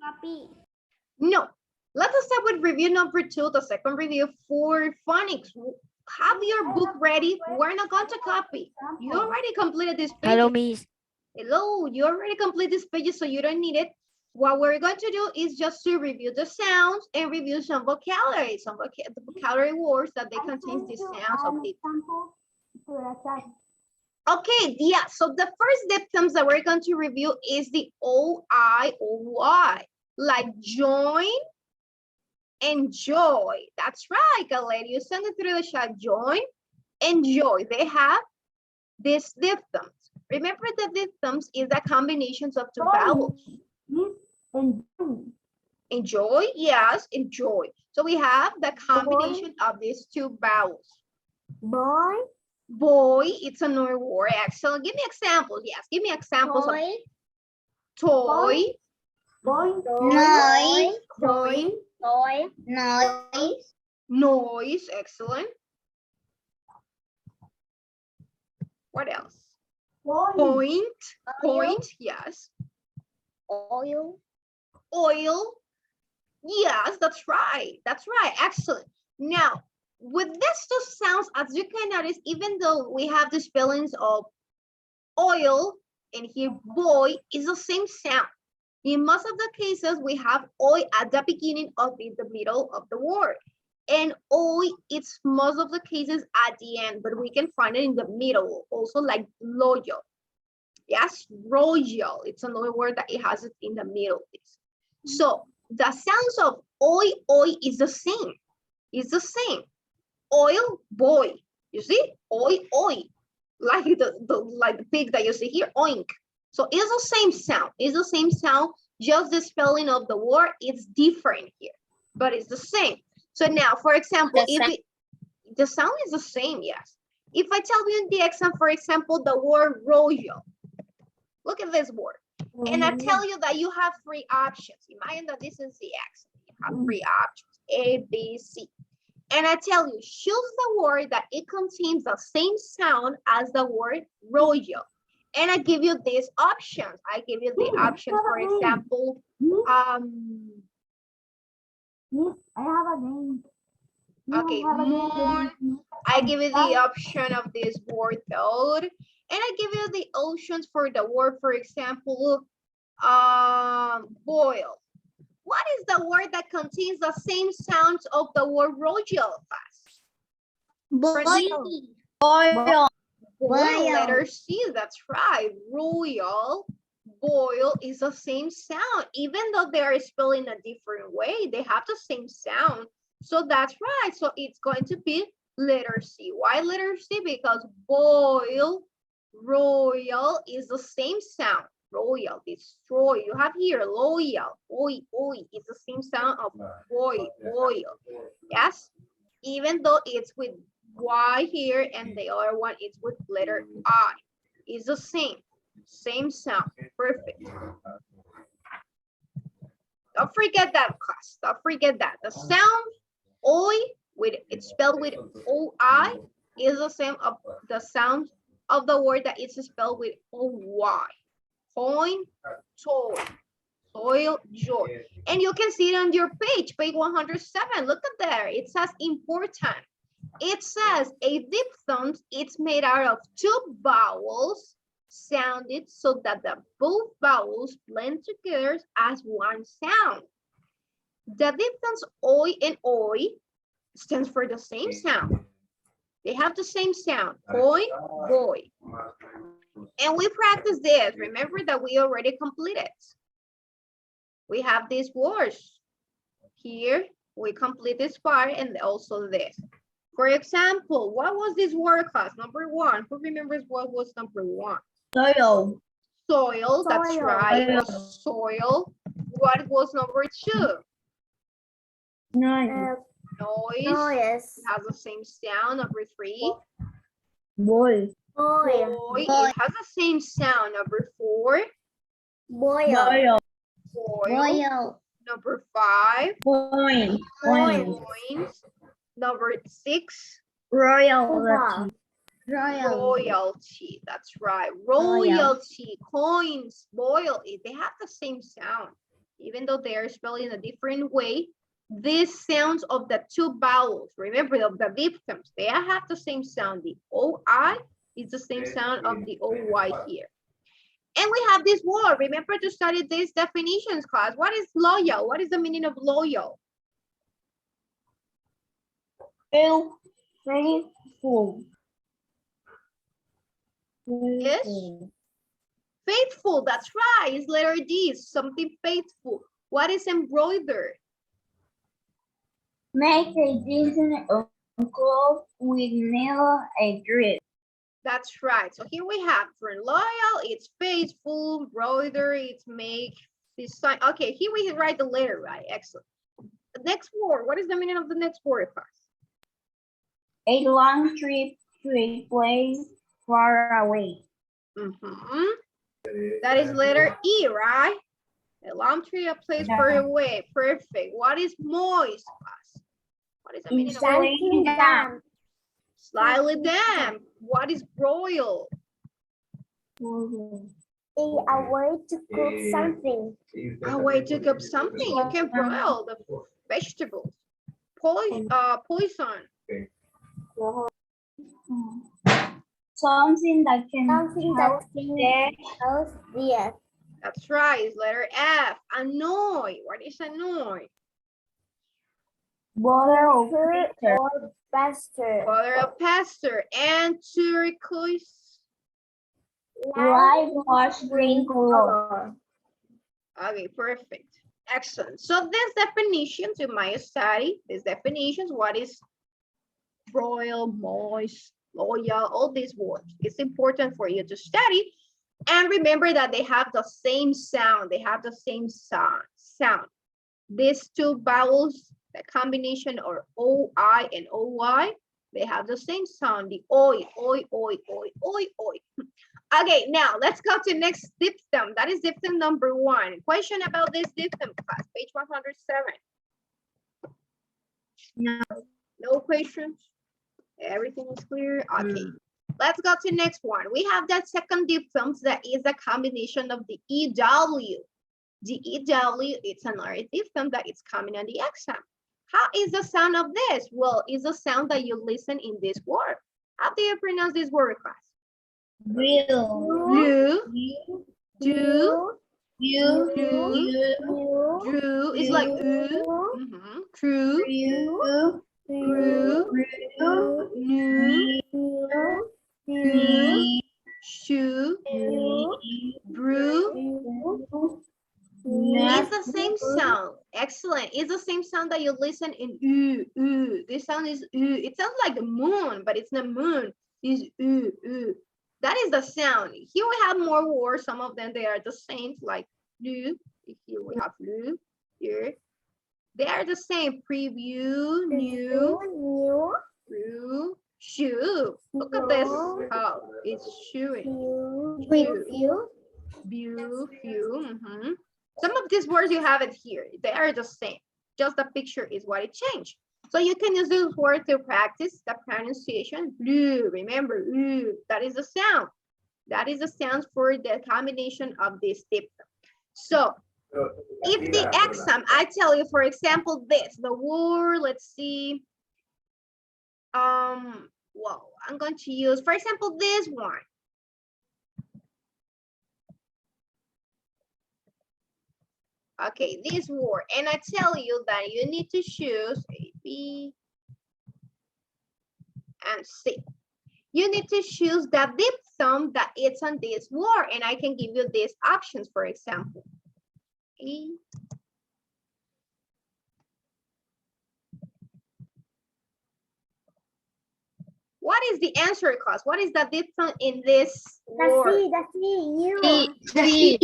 Copy. No. Let us start with review number 2, the second review for phonics. Have your book ready. We're not going to copy. You already completed this page. Hello, Miss. Hello, you already completed this page, so you don't need it. What we're going to do is just to review the sounds and review some vocabulary, the vocabulary words that they contain the sounds of the. Okay, yeah, so the first diphthongs that we're going to review is the O-I or Y, like join and joy. That's right, Galera. You send it through the chat, join and joy. They have these diphthongs. Remember that diphthongs is the combinations of two vowels. Enjoy, yes, enjoy. So we have the combination of these two vowels. Boy. Boy, it's another word. Excellent. Give me examples. Yes, give me examples. Boy. Of toy. Boy. Noise. Boy. Boy. Noise. Noise. Excellent. What else? Point. Point. Yes. Oil. Oil. Yes, that's right. That's right. Excellent. Now, with these two sounds, as you can notice, even though we have the spellings of oil and here boy is the same sound. In most of the cases, we have oi at the beginning of the middle of the word. And oi, it's most of the cases at the end, but we can find it in the middle, also like loyal. Yes, royal. It's another word that it has it in the middle. So the sounds of oi is the same. It's the same. Oil, boy. You see? Oi. Like the pig that you see here, oink. So it's the same sound. It's the same sound, just the spelling of the word is different here, but it's the same. So now, for example, the sound is the same, yes. If I tell you in the exam, for example, the word royal, look at this word. And I tell you that you have 3 options. Imagine that this is the exam. You have 3 options, A, B, C. And I tell you, choose the word that it contains the same sound as the word royal. And I give you these options. I give you the options, for example, I have a name. okay, moon. I give you the option of this word toad. And I give you the options for the word, for example, boil. What is the word that contains the same sounds of the word royal? Boil. Boil, letter C, that's right. Royal, boil is the same sound. Even though they are spelled in a different way, they have the same sound. So that's right. So it's going to be letter C. Why letter C? Because boil, royal is the same sound. Royal, destroy. You have here loyal, oi. It's the same sound of boil. Yes, even though it's with Y here and the other one is with letter I. It's the same sound. Perfect. Don't forget that, class. Don't forget that. The sound oi it's spelled with OI is the same of the sound of the word that it's spelled with OY. Point, toy, soil, joy. And you can see it on your page 107. Look at there. It says important. It says a diphthong, it's made out of 2 vowels sounded so that the both vowels blend together as one sound. The diphthongs oi and oi stands for the same sound. They have the same sound, boy, boy. And we practice this. Remember that we already completed. We have these words. Here, we complete this part and also this. For example, what was this word, class? Number 1. Who remembers what was number 1? Soil. Soil, that's right. Soil. What was number 2? Noise. Noise. It has the same sound. Number 3. Boy. Boy. It has the same sound. Number 4. Boil. Boil. Number 5. Point. Coins. Number 6. Royalty. Royalty. That's right. Royalty. Coins. Royalty. They have the same sound. even though they are spelled in a different way, these sounds of the two vowels, remember of the diphthongs, they have the same sound. The OI is the same sound of the OY here. And we have this word. Remember to study these definitions, class. What is loyal? What is the meaning of loyal? Faithful. Yes. Faithful, that's right. It's letter D, something faithful. What is embroidered? Make a decent cloth with needle and thread. That's right. So here we have for loyal, it's faithful, embroidery, it's make, design. Okay, here we write the letter, right? Excellent. The next word, what is the meaning of the next word, class? A long trip to a place far away. That is letter E, right? A long trip, a place far away. Perfect. What is moist, class? What is the meaning of Damp. slightly damp? What is broil? A way to cook something. A way to cook something. You can broil the vegetables. Poison. Something that can Help death. That's right. It's letter F. Annoy. What is annoy? bother or bitter. Or faster. Bother a pastor. And turquoise. Light wash green color. Okay, perfect. Excellent. So these definitions you might study, these definitions, what is broil, moist, loyal, all these words. It's important for you to study. And remember that they have the same sound. They have the same sound. These two vowels, the combination are OI and OY, they have the same sound, the oi, oi, oi, oi, oi, oi. Okay, now let's go to next diphthong. That is diphthong number 1. Question about this diphthong, class, page 107. No questions? Everything is clear? Okay. Let's go to next one. We have that second diphthong that is a combination of the EW. The EW, it's another diphthong that is coming on the exam. How is the sound of this? Well, it's a sound that you listen in this word. How do you pronounce this word, class? Blue. Do. You. Drew is like true. New. Shoe. Brew. It's the same sound. Excellent. It's the same sound that you listen in ooh. This sound is ooh. It sounds like the moon, but it's not moon. It's ooh. That is the sound. Here we have more words. Some of them, they are the same, like blue. Here we have blue. Here. They are the same. Preview, new, brew, shoe. Look at this. Oh, it's shoeing. View, few. Some of these words you have it here. They are the same. Just the picture is what it changed. So you can use this word to practice the pronunciation. Blue, remember, blue. That is the sound. That is the sound for the combination of this diphthong. So if the exam, I tell you, for example, this, the word, let's see. Well, I'm going to use, for example, this one. Okay, this word, and I tell you that you need to choose A, B, and C. You need to choose the diphthong that is on this word, and I can give you these options, for example. A. What is the answer, class? What is the diphthong in this word? C.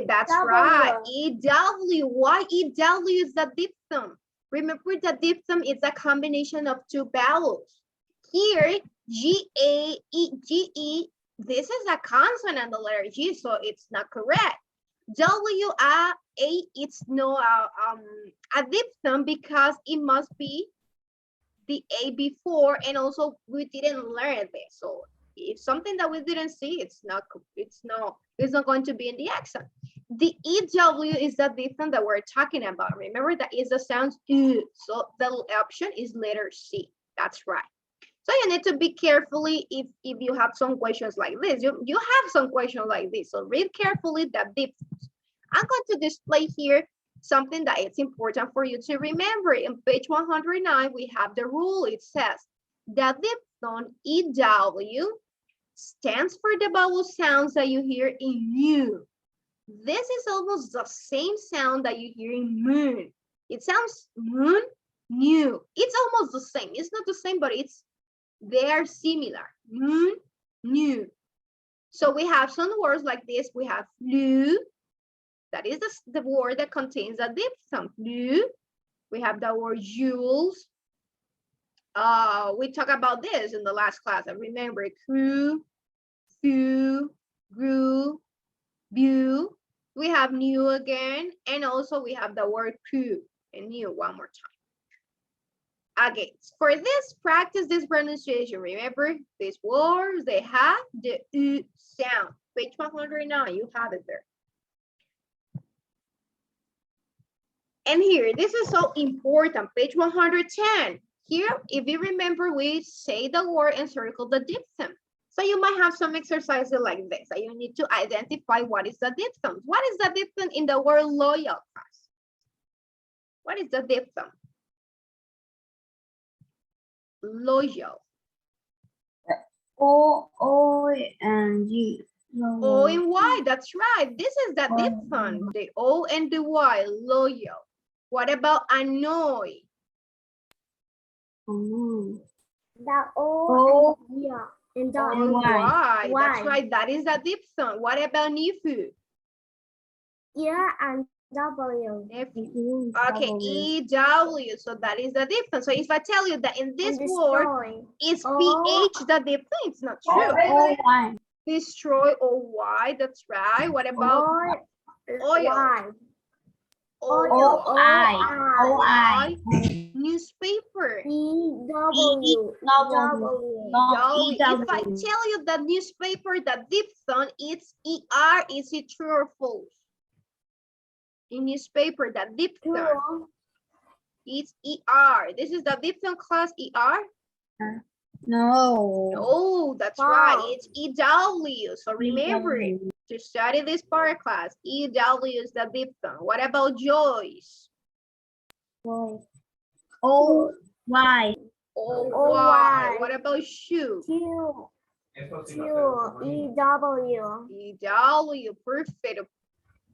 That's right. EW. Why EW is the diphthong? Remember, the diphthong is a combination of two vowels. Here, G-A-E-G-E. This is a consonant, the letter G, so it's not correct. W-I-A, it's no a diphthong because it must be the A before, and also we didn't learn this. So if something that we didn't see, it's not going to be in the exam. The EW is the diphthong that we're talking about. Remember that is the sound U. So the option is letter C. That's right. So you need to be carefully if you have some questions like this. You have some questions like this. So read carefully the diphthongs. I'm going to display here something that is important for you to remember. In page 109, we have the rule. It says the diphthong EW stands for the vowel sounds that you hear in U. This is almost the same sound that you hear in moon. It sounds moon, new. It's almost the same. It's not the same, but they are similar. Moon, new. So we have some words like this. We have flu. That is the word that contains a diphthong. Flu. We have the word jewels. We talked about this in the last class. I remember crew, few, grew, view. We have new again, and also we have the word crew and new one more time. Okay, for this, practice this pronunciation. Remember, these words, they have the U sound. Page 109, you have it there. And here, this is so important, page 110. Here, if you remember, we say the word and circle the diphthong. So you might have some exercises like this, that you need to identify what is the diphthong. What is the diphthong in the word loyal, class? What is the diphthong? Loyal. O and G. O and Y, that's right. This is the diphthong, the O and the Y, loyal. What about annoy? The O and the O and Y, that's Y. right. That is the diphthong. What about nephew? Yeah, and W. Nephew. Okay, EW, so that is the diphthong. So if I tell you that in this And word, destroy. is Oh. PH the diphthong? It's not true. O-Y. Destroy, OY, that's right. What about oil? Y. O-I. Newspaper. EW. If I tell you that newspaper, the diphthong, it's ER, is it true or false? In newspaper, the diphthong, True. it's ER. This is the diphthong class ER? No. No, that's right. It's EW. So remember it. To study this part class, EW is the diphthong. What about Joyce? O-Y. OY. What about shoe? Q. EW. EW. Perfect.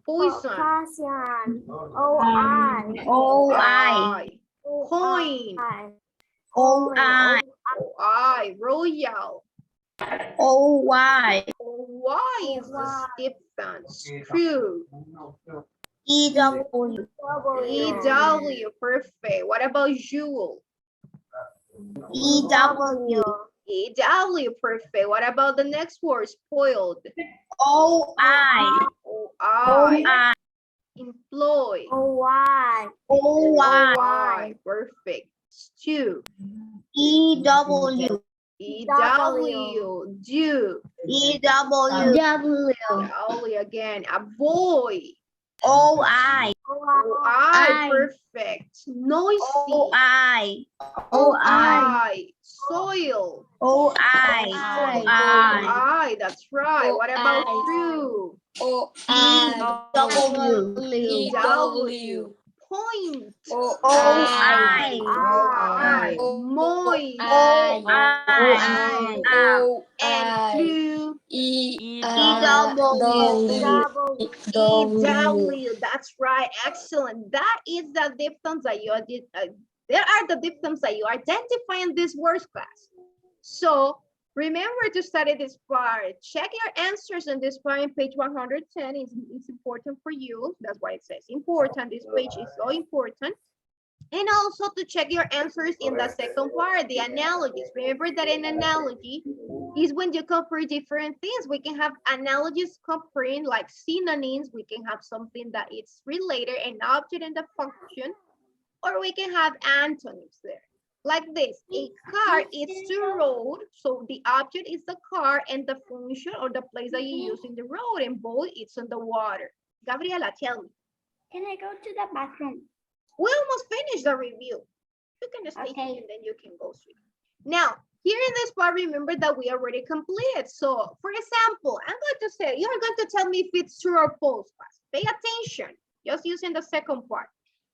Poison. Potassium. OI. O-I. Coin. O-I. OI. Royal. O-Y. OY is the diphthong. Screw. E-W. EW. Perfect. What about jewel? E-W. EW. Perfect. What about the next word? Spoiled. O-I. OI. O-I. Employ. OY. OY. Perfect. Stew. E-W. EW. Do. E-W. W again. Avoid. O-I. OI. Perfect. Noisy. O-I. OI. Soil. O-I. OI. That's right. What about true? E-W. Point. O-I. OI. Moist. O-I. And flu. EW. That's right. Excellent. That is the diphthongs that you there are the diphthongs that you identify in this words class. So remember to study this part. Check your answers on this part in page 110. It's important for you. That's why it says important. This page is so important. And also to check your answers in the second part, the analogies. Remember that an analogy is when you compare different things. We can have analogies comparing like synonyms. We can have something that is related, an object and the function, or we can have antonyms there. Like this, a car is to road. So the object is the car and the function or the place that you use in the road, and boat it's on the water. Gabriela, tell me. Can I go to the bathroom? We almost finished the review. You can stay Okay. here and then you can go through. Now, here in this part, remember that we already completed. So, for example, I'm going to say, you're going to tell me if it's true or false. Pay attention, just using the second part.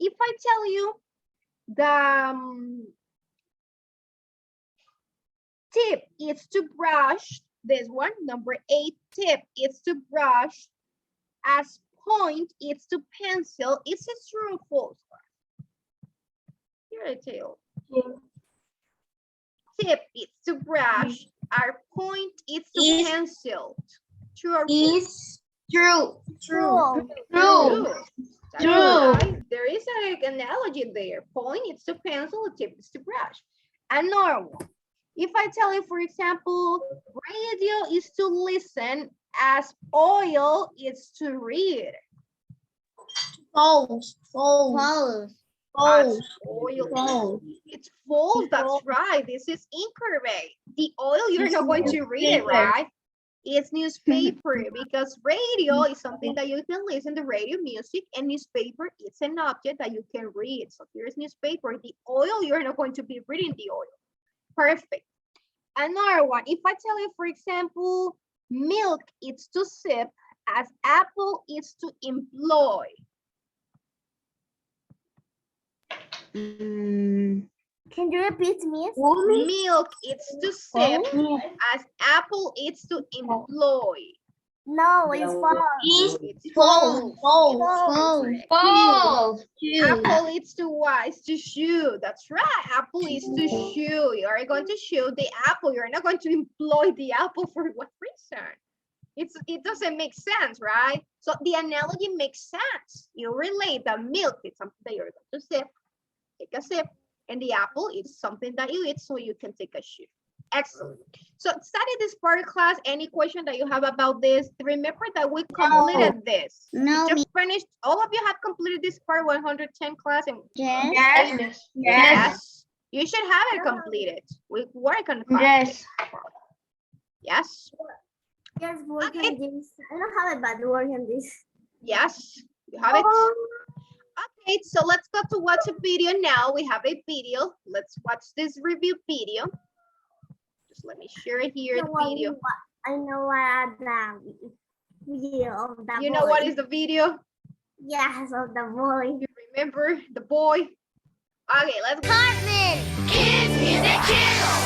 If I tell you the tip is to brush, this one, number 8 tip is to brush, as point is to pencil, is it true or false? Here I tell. Tip is to brush, our point is to pencil. True or false? Is true. True. True. That's True. right. There is an analogy there. Point is to pencil, tip is to brush. Another one. If I tell you, for example, radio is to listen, as oil is to read. False. False. False. As False. oil. False. It's false. That's False. right. This is incorrect. The oil, you're It's not going to read it, newspaper. right? It's newspaper because radio is something that you can listen to radio music, and newspaper it's an object that you can read. So here's newspaper. The oil, you're not going to be reading the oil. Perfect. Another one. If I tell you, for example, milk is to sip, as apple is to employ. Can you repeat, Miss? Milk is to sip, as apple is to employ. No, it's false. It's False. False. Correct. False. Apple is to what? It's to shoe. That's right. Apple is to shoe. You are going to shoe the apple. You're not going to employ the apple for what reason? It doesn't make sense, right? So the analogy makes sense. You relate that milk is something that you're going to sip, take a sip, and the apple is something that you eat so you can take a shoe. Excellent. So study this part of class. Any question that you have about this? Remember that we completed this. No, Just finished. All of you have completed this part 110 class. And yes. yes. You should have it completed. We work on class. Yes. Yes, work Okay. on this. I don't have a bad work on this. Yes. You have it. Okay, so let's go to watch a video now. We have a video. Let's watch this review video. Just let me share here the video. I know what the video of the You know what is the video? Yes, of the boy. You remember the boy? Okay, let's go. Cartman! Kids Music Channel.